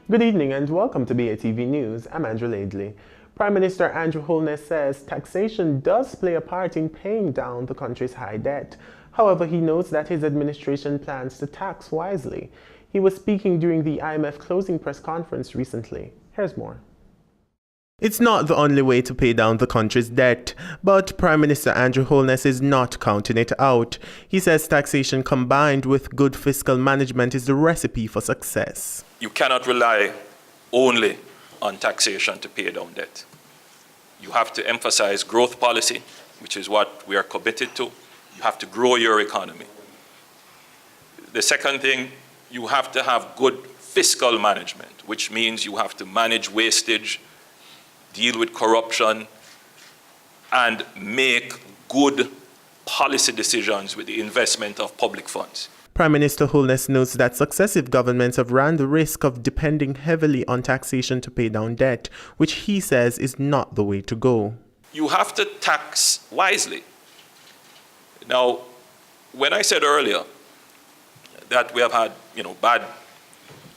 Good evening and welcome to BATV News. I'm Andrew Laidley. Prime Minister Andrew Holness says taxation does play a part in paying down the country's high debt. However, he notes that his administration plans to tax wisely. He was speaking during the IMF closing press conference recently. Here's more. It's not the only way to pay down the country's debt, but Prime Minister Andrew Holness is not counting it out. He says taxation combined with good fiscal management is the recipe for success. You cannot rely only on taxation to pay down debt. You have to emphasize growth policy, which is what we are committed to. You have to grow your economy. The second thing, you have to have good fiscal management, which means you have to manage wastage, deal with corruption, and make good policy decisions with the investment of public funds. Prime Minister Holness notes that successive governments have run the risk of depending heavily on taxation to pay down debt, which he says is not the way to go. You have to tax wisely. Now, when I said earlier that we have had, bad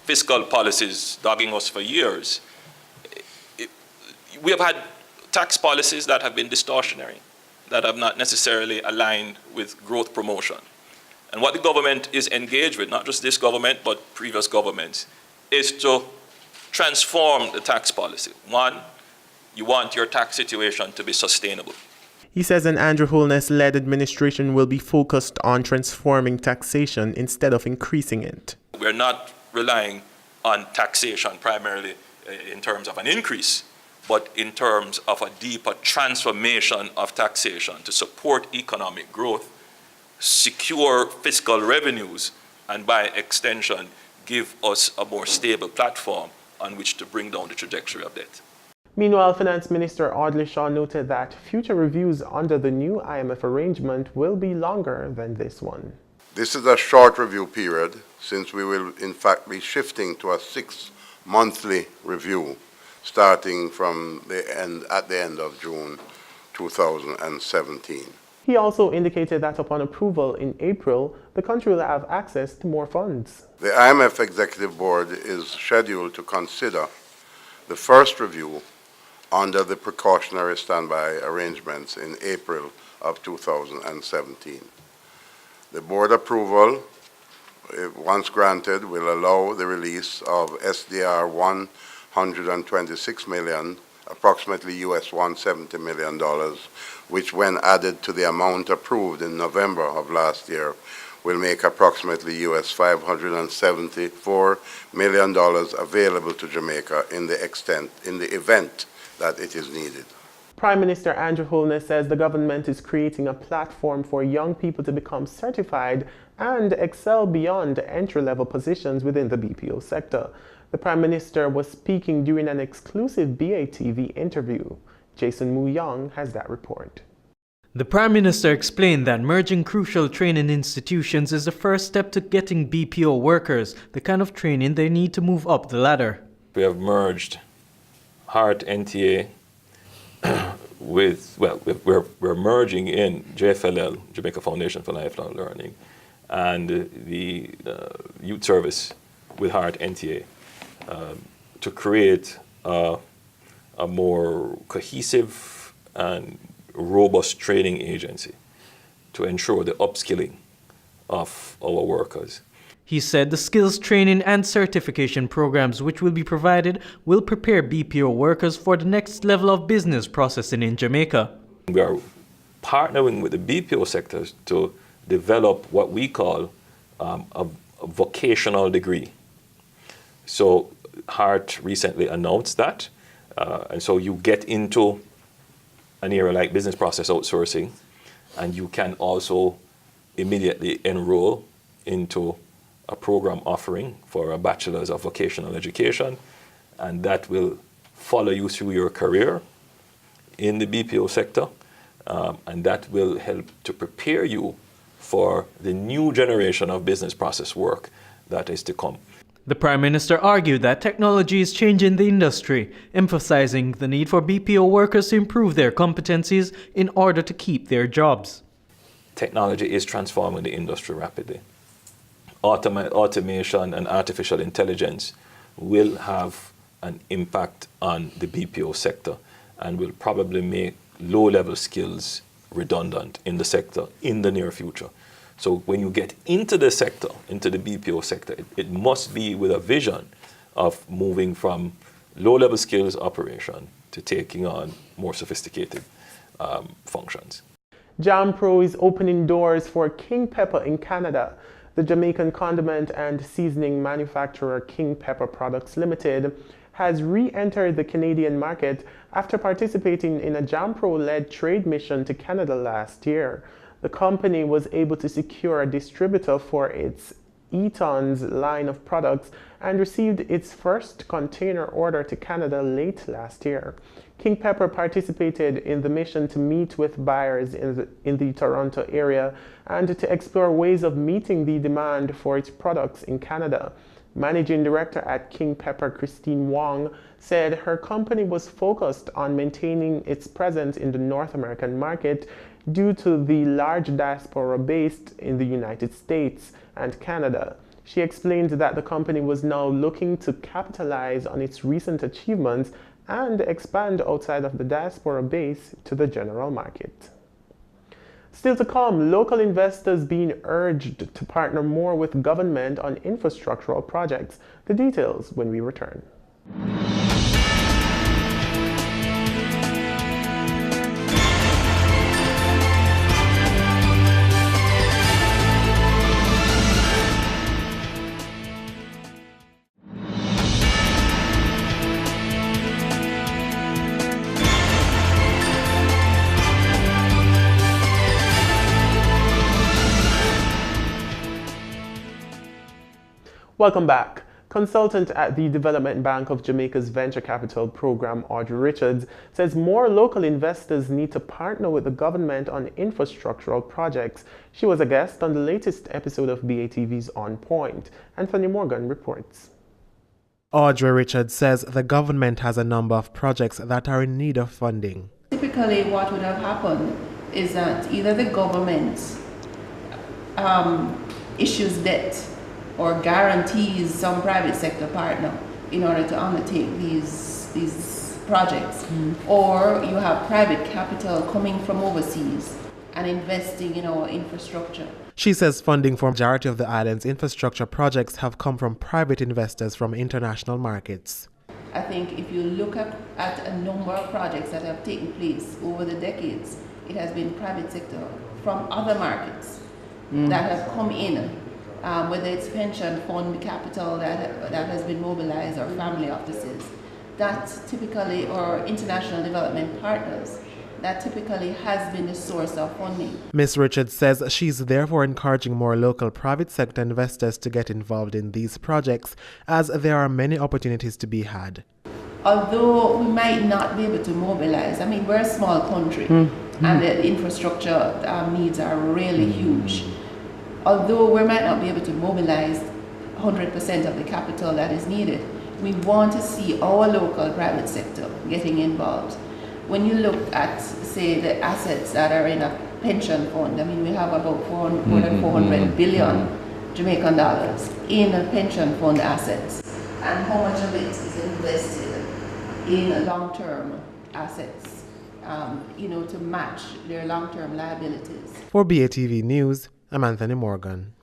fiscal policies dogging us for years, we have had tax policies that have been distortionary, that have not necessarily aligned with growth promotion. And what the government is engaged with, not just this government, but previous governments, is to transform the tax policy. One, you want your tax situation to be sustainable. He says an Andrew Holness-led administration will be focused on transforming taxation instead of increasing it. We're not relying on taxation primarily in terms of an increase, but in terms of a deeper transformation of taxation to support economic growth, secure fiscal revenues, and by extension, give us a more stable platform on which to bring down the trajectory of debt. Meanwhile, Finance Minister Audley Shaw noted that future reviews under the new IMF arrangement will be longer than this one. This is a short review period, since we will in fact be shifting to a 6-monthly review starting from at the end of June 2017. He also indicated that upon approval in April, the country will have access to more funds. The IMF Executive Board is scheduled to consider the first review under the precautionary standby arrangements in April of 2017. The board approval, once granted, will allow the release of SDR 126 million, approximately US $170 million, which when added to the amount approved in November of last year will make approximately US $574 million available to Jamaica in the event that it is needed. Prime Minister Andrew Holness says the government is creating a platform for young people to become certified and excel beyond entry-level positions within the BPO sector. The Prime Minister was speaking during an exclusive BATV interview. Jason Moo Young has that report. The Prime Minister explained that merging crucial training institutions is the first step to getting BPO workers the kind of training they need to move up the ladder. We have merged HEART NTA we're merging in JFLL, Jamaica Foundation for Lifelong Learning, and the youth service with HEART NTA to create a more cohesive and robust training agency to ensure the upskilling of our workers. He said the skills training and certification programs which will be provided will prepare BPO workers for the next level of business processing in Jamaica. We are partnering with the BPO sectors to develop what we call a vocational degree. So HEART recently announced that, and so you get into an area like business process outsourcing, and you can also immediately enroll into a program offering for a bachelor's of vocational education, and that will follow you through your career in the BPO sector, and that will help to prepare you for the new generation of business process work that is to come. The Prime Minister argued that technology is changing the industry, emphasizing the need for BPO workers to improve their competencies in order to keep their jobs. Technology is transforming the industry rapidly. Automation and artificial intelligence will have an impact on the BPO sector and will probably make low-level skills redundant in the sector in the near future. So when you get into the sector, into the BPO sector, it must be with a vision of moving from low-level skills operation to taking on more sophisticated functions. Jam Pro is opening doors for King Pepper in Canada. The Jamaican condiment and seasoning manufacturer King Pepper Products Limited has re-entered the Canadian market after participating in a Jam Pro-led trade mission to Canada last year. The company was able to secure a distributor for its Eaton's line of products and received its first container order to Canada late last year. King Pepper participated in the mission to meet with buyers in the Toronto area and to explore ways of meeting the demand for its products in Canada. Managing Director at King Pepper, Christine Wong, said her company was focused on maintaining its presence in the North American market due to the large diaspora based in the United States and Canada. She explained that the company was now looking to capitalize on its recent achievements and expand outside of the diaspora base to the general market. Still to come, local investors being urged to partner more with government on infrastructural projects. The details when we return. Welcome back. Consultant at the Development Bank of Jamaica's Venture Capital Program, Audrey Richards, says more local investors need to partner with the government on infrastructural projects. She was a guest on the latest episode of BATV's On Point. Anthony Morgan reports. Audrey Richards says the government has a number of projects that are in need of funding. Typically what would have happened is that either the government issues debt or guarantees some private sector partner in order to undertake these projects, or you have private capital coming from overseas and investing in our infrastructure. She says funding for the majority of the island's infrastructure projects have come from private investors from international markets. I think if you look at a number of projects that have taken place over the decades, it has been private sector from other markets that have come in. Whether it's pension fund capital that has been mobilized or family offices, that typically, or international development partners, that typically has been the source of funding. Ms. Richards says she's therefore encouraging more local private sector investors to get involved in these projects, as there are many opportunities to be had. Although we might not be able to mobilize, I mean, we're a small country and the infrastructure needs are really huge. Although we might not be able to mobilize 100% of the capital that is needed, we want to see our local private sector getting involved. When you look at, say, the assets that are in a pension fund, I mean, we have about more than 400 billion Jamaican dollars in a pension fund assets. And how much of it is invested in long-term assets, to match their long-term liabilities. For BATV News, I'm Anthony Morgan.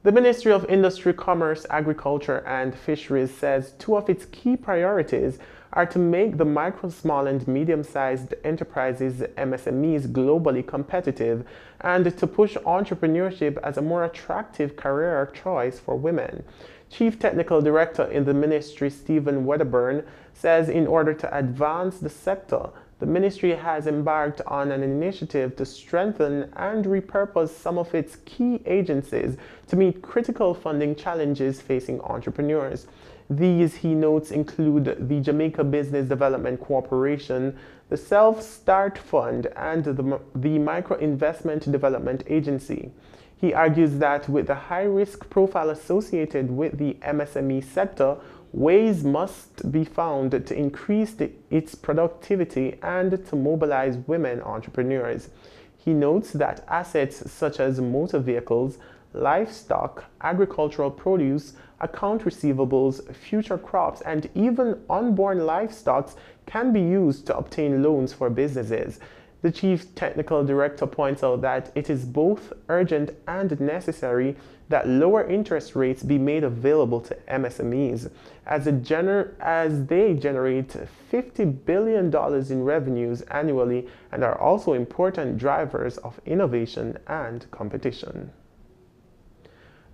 The Ministry of Industry, Commerce, Agriculture and Fisheries says two of its key priorities are to make the micro, small and medium-sized enterprises, MSMEs, globally competitive and to push entrepreneurship as a more attractive career choice for women. Chief Technical Director in the ministry, Stephen Wedderburn, says in order to advance the sector, the ministry has embarked on an initiative to strengthen and repurpose some of its key agencies to meet critical funding challenges facing entrepreneurs. These, he notes, include the Jamaica Business Development Corporation, the Self-Start Fund, and the Micro Investment Development Agency. He argues that with the high-risk profile associated with the MSME sector, ways must be found to increase its productivity and to mobilize women entrepreneurs. He notes that assets such as motor vehicles, livestock, agricultural produce, account receivables, future crops, and even unborn livestock can be used to obtain loans for businesses. The Chief Technical Director points out that it is both urgent and necessary that lower interest rates be made available to MSMEs, as they generate $50 billion in revenues annually and are also important drivers of innovation and competition.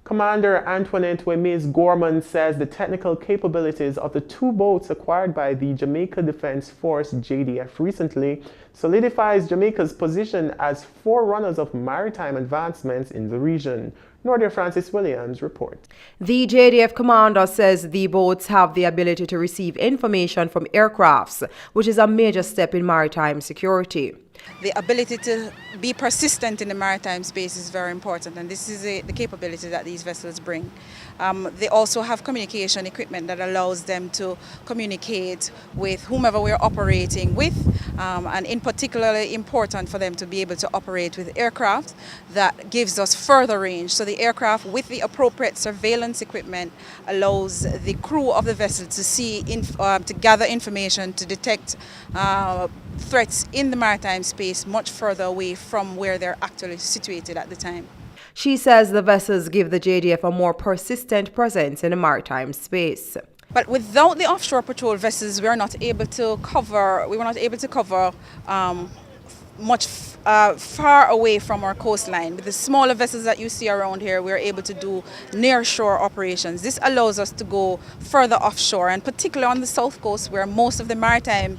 Commander Antoinette Wemis Gorman says the technical capabilities of the two boats acquired by the Jamaica Defense Force JDF recently solidifies Jamaica's position as forerunners of maritime advancements in the region. Nordia Francis Williams reports. The JDF commander says the boats have the ability to receive information from aircrafts, which is a major step in maritime security. The ability to be persistent in the maritime space is very important, and this is the capability that these vessels bring. They also have communication equipment that allows them to communicate with whomever we're operating with, and in particularly important for them to be able to operate with aircraft that gives us further range. So the aircraft with the appropriate surveillance equipment allows the crew of the vessel to see, to gather information, to detect threats in the maritime space much further away from where they're actually situated at the time. She says the vessels give the JDF a more persistent presence in the maritime space. But without the offshore patrol vessels, we were not able to cover much far away from our coastline. With the smaller vessels that you see around here, we're able to do near-shore operations. This allows us to go further offshore, and particularly on the south coast, where most of the maritime,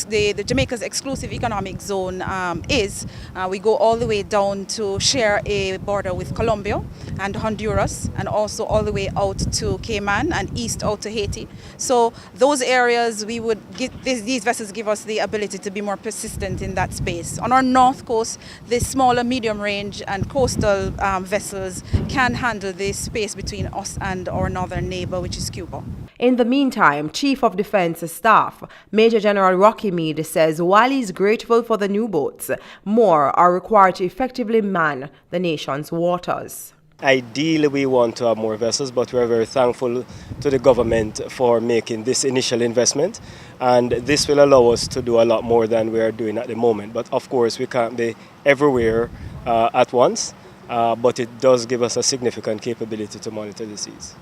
the Jamaica's exclusive economic zone is. We go all the way down to share a border with Colombia and Honduras, and also all the way out to Cayman and east out to Haiti. So those areas, we would these vessels give us the ability to be more persistent in that space. On our north coast, the smaller medium range and coastal vessels can handle the space between us and our northern neighbor, which is Cuba. In the meantime, Chief of Defense Staff Major General Rocky Meade says while he's grateful for the new boats, more are required to effectively man the nation's waters. Ideally, we want to have more vessels, but we are very thankful to the government for making this initial investment, and this will allow us to do a lot more than we are doing at the moment. But of course, we can't be everywhere at once, but it does give us a significant capability to monitor the seas.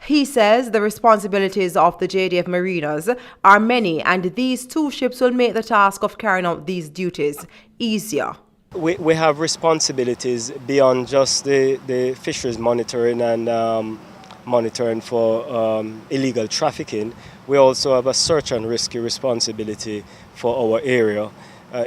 He says the responsibilities of the JDF Marinas are many, and these two ships will make the task of carrying out these duties easier. We have responsibilities beyond just the fisheries monitoring and monitoring for illegal trafficking. We also have a search and rescue responsibility for our area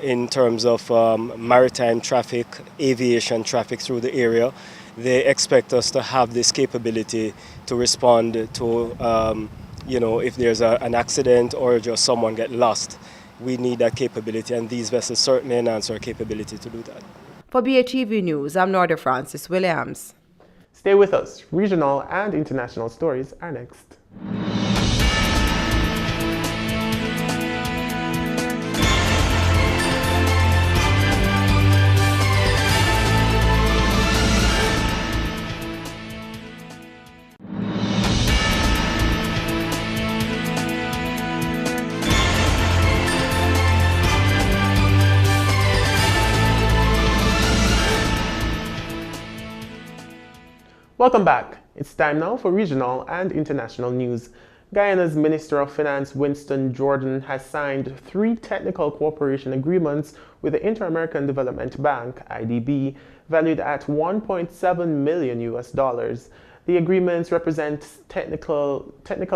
in terms of maritime traffic, aviation traffic through the area. They expect us to have this capability to respond to, if there's an accident or just someone get lost. We need that capability, and these vessels certainly enhance our capability to do that. For BATV News, I'm Nordia Francis Williams. Stay with us. Regional and international stories are next. Welcome back. It's time now for regional and international news. Guyana's Minister of Finance Winston Jordan has signed 3 technical cooperation agreements with the Inter-American Development Bank, IDB, valued at $1.7 million. The agreements represent technical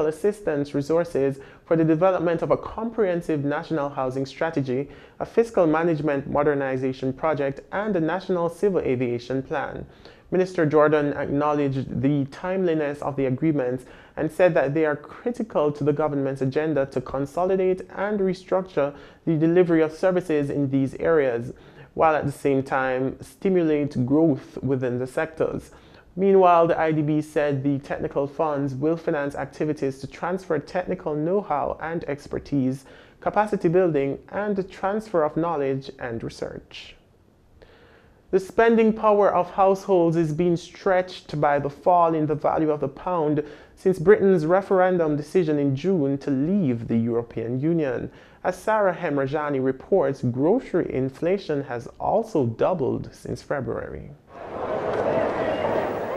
assistance resources for the development of a comprehensive national housing strategy, a fiscal management modernization project, and a national civil aviation plan. Minister Jordan acknowledged the timeliness of the agreements and said that they are critical to the government's agenda to consolidate and restructure the delivery of services in these areas, while at the same time stimulate growth within the sectors. Meanwhile, the IDB said the technical funds will finance activities to transfer technical know-how and expertise, capacity building, and the transfer of knowledge and research. The spending power of households is being stretched by the fall in the value of the pound since Britain's referendum decision in June to leave the European Union. As Sarah Hemrajani reports, grocery inflation has also doubled since February.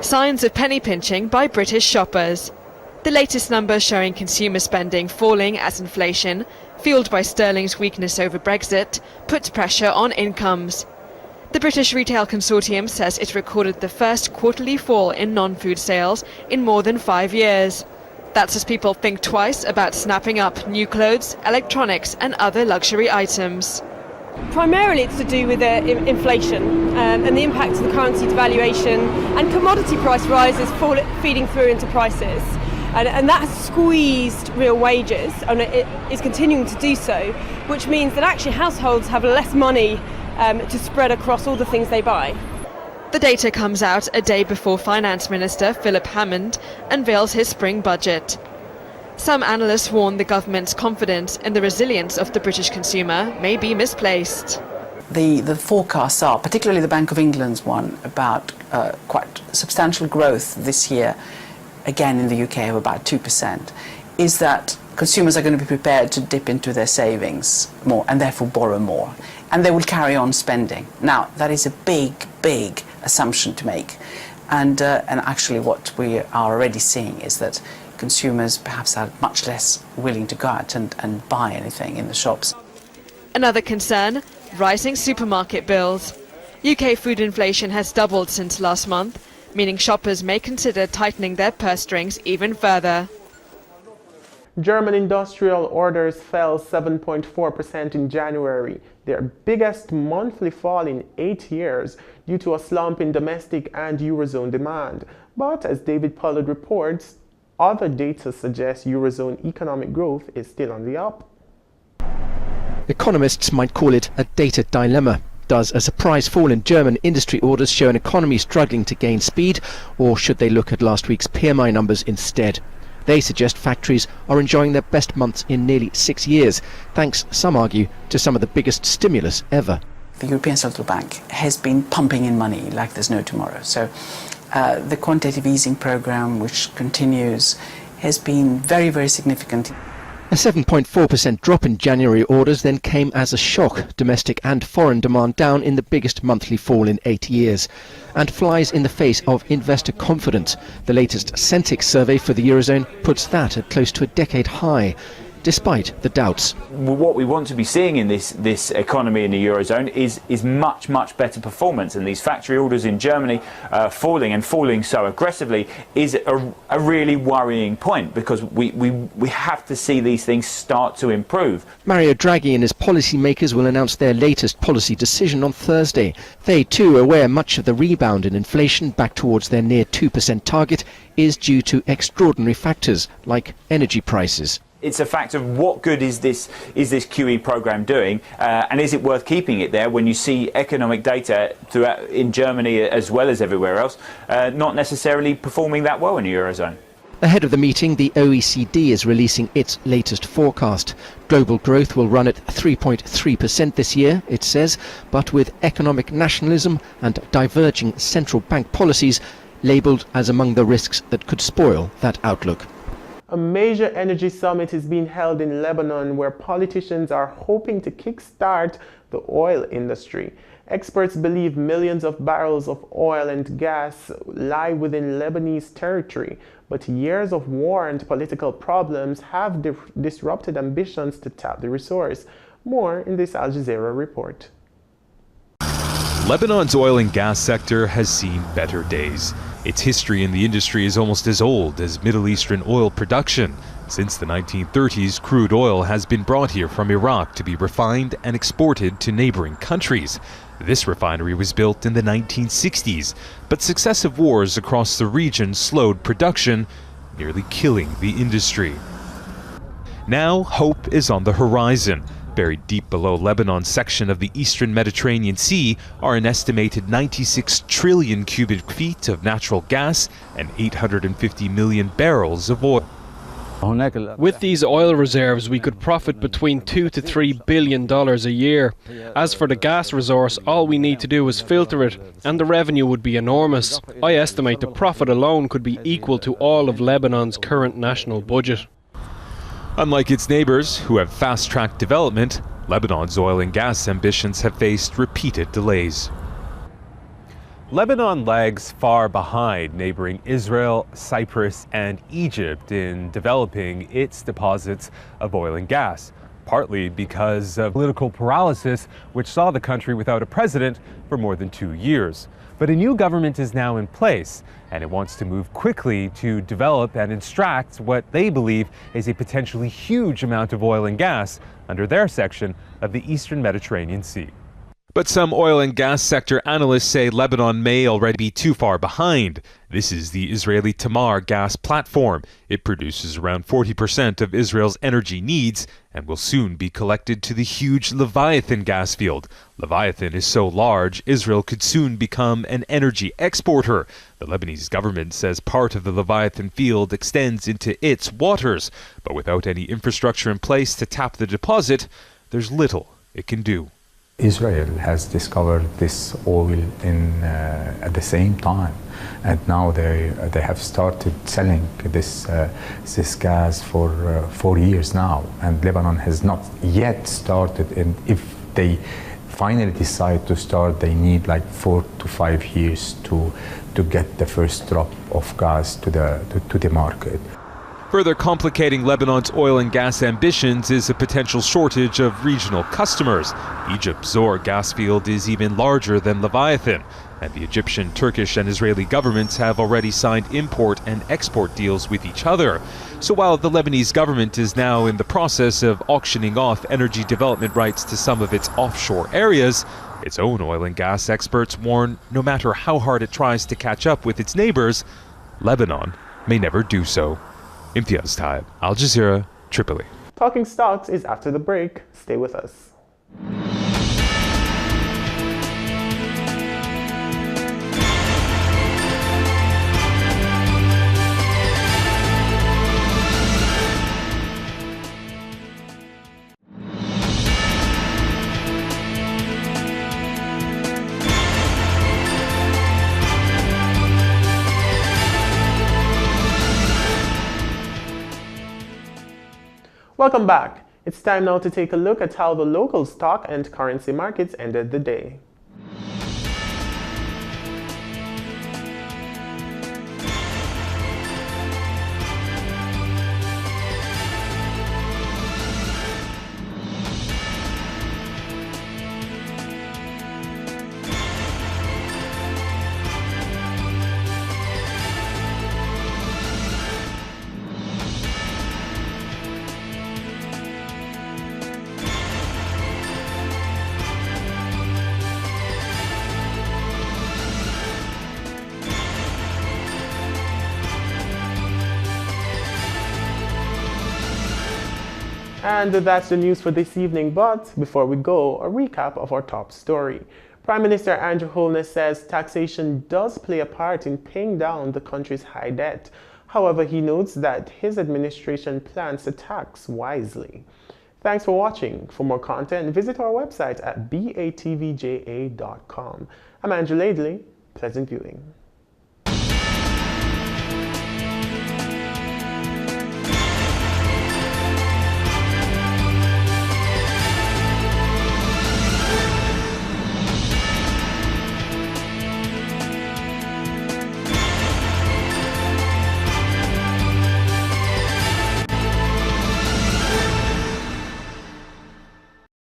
Signs of penny pinching by British shoppers. The latest numbers showing consumer spending falling as inflation, fueled by sterling's weakness over Brexit, puts pressure on incomes. The British Retail Consortium says it recorded the first quarterly fall in non-food sales in more than 5 years. That's as people think twice about snapping up new clothes, electronics and other luxury items. Primarily it's to do with inflation and the impact of the currency devaluation and commodity price rises feeding through into prices. And that has squeezed real wages, and it is continuing to do so, which means that actually households have less money to spread across all the things they buy. The data comes out a day before Finance Minister Philip Hammond unveils his spring budget. Some analysts warn the government's confidence in the resilience of the British consumer may be misplaced. The forecasts are, particularly the Bank of England's one, about quite substantial growth this year, again in the UK of about 2%, is that consumers are going to be prepared to dip into their savings more and therefore borrow more. And they will carry on spending. Now, that is a big, big assumption to make. And actually what we are already seeing is that consumers perhaps are much less willing to go out and buy anything in the shops. Another concern, rising supermarket bills. UK food inflation has doubled since last month, meaning shoppers may consider tightening their purse strings even further. German industrial orders fell 7.4% in January, their biggest monthly fall in 8 years due to a slump in domestic and Eurozone demand. But as David Pollard reports, other data suggests Eurozone economic growth is still on the up. Economists might call it a data dilemma. Does a surprise fall in German industry orders show an economy struggling to gain speed, or should they look at last week's PMI numbers instead? They suggest factories are enjoying their best months in nearly 6 years, thanks, some argue, to some of the biggest stimulus ever. The European Central Bank has been pumping in money like there's no tomorrow. So the quantitative easing program, which continues, has been very, very significant. A 7.4% drop in January orders then came as a shock, domestic and foreign demand down in the biggest monthly fall in 8 years, and flies in the face of investor confidence. The latest Centix survey for the Eurozone puts that at close to a decade high, despite the doubts. What we want to be seeing in this economy in the Eurozone is much, much better performance, and these factory orders in Germany falling so aggressively is a really worrying point, because we have to see these things start to improve. Mario Draghi and his policymakers will announce their latest policy decision on Thursday. They too are aware much of the rebound in inflation back towards their near 2% target is due to extraordinary factors like energy prices. It's a fact of what good is this QE program doing, and is it worth keeping it there when you see economic data throughout in Germany as well as everywhere else not necessarily performing that well in the Eurozone. Ahead of the meeting, the OECD is releasing its latest forecast. Global growth will run at 3.3% this year, it says, but with economic nationalism and diverging central bank policies labelled as among the risks that could spoil that outlook. A major energy summit is being held in Lebanon where politicians are hoping to kickstart the oil industry. Experts believe millions of barrels of oil and gas lie within Lebanese territory, but years of war and political problems have disrupted ambitions to tap the resource. More in this Al Jazeera report. Lebanon's oil and gas sector has seen better days. Its history in the industry is almost as old as Middle Eastern oil production. Since the 1930s, crude oil has been brought here from Iraq to be refined and exported to neighboring countries. This refinery was built in the 1960s, but successive wars across the region slowed production, nearly killing the industry. Now, hope is on the horizon. Buried deep below Lebanon's section of the eastern Mediterranean Sea are an estimated 96 trillion cubic feet of natural gas and 850 million barrels of oil. With these oil reserves, we could profit between $2 to $3 billion a year. As for the gas resource, all we need to do is filter it, and the revenue would be enormous. I estimate the profit alone could be equal to all of Lebanon's current national budget. Unlike its neighbors, who have fast-tracked development, Lebanon's oil and gas ambitions have faced repeated delays. Lebanon lags far behind neighboring Israel, Cyprus, and Egypt in developing its deposits of oil and gas, partly because of political paralysis, which saw the country without a president for more than 2 years. But a new government is now in place, and it wants to move quickly to develop and extract what they believe is a potentially huge amount of oil and gas under their section of the Eastern Mediterranean Sea. But some oil and gas sector analysts say Lebanon may already be too far behind. This is the Israeli Tamar gas platform. It produces around 40% of Israel's energy needs and will soon be collected to the huge Leviathan gas field. Leviathan is so large, Israel could soon become an energy exporter. The Lebanese government says part of the Leviathan field extends into its waters, but without any infrastructure in place to tap the deposit, there's little it can do. Israel has discovered this oil at the same time, and now they have started selling this gas for 4 years now, and Lebanon has not yet started. And if they finally decide to start, they need like 4 to 5 years to get the first drop of gas to the market. Further complicating Lebanon's oil and gas ambitions is a potential shortage of regional customers. Egypt's Zohr gas field is even larger than Leviathan, and the Egyptian, Turkish, and Israeli governments have already signed import and export deals with each other. So while the Lebanese government is now in the process of auctioning off energy development rights to some of its offshore areas, its own oil and gas experts warn no matter how hard it tries to catch up with its neighbors, Lebanon may never do so. Imtiaz Taib, Al Jazeera, Tripoli. Talking Stocks is after the break. Stay with us. Welcome back. It's time now to take a look at how the local stock and currency markets ended the day. And that's the news for this evening, but before we go, a recap of our top story. Prime Minister Andrew Holness says taxation does play a part in paying down the country's high debt. However, he notes that his administration plans to tax wisely. Thanks for watching. For more content, visit our website at batvja.com. I'm Andrew Laidley. Pleasant viewing.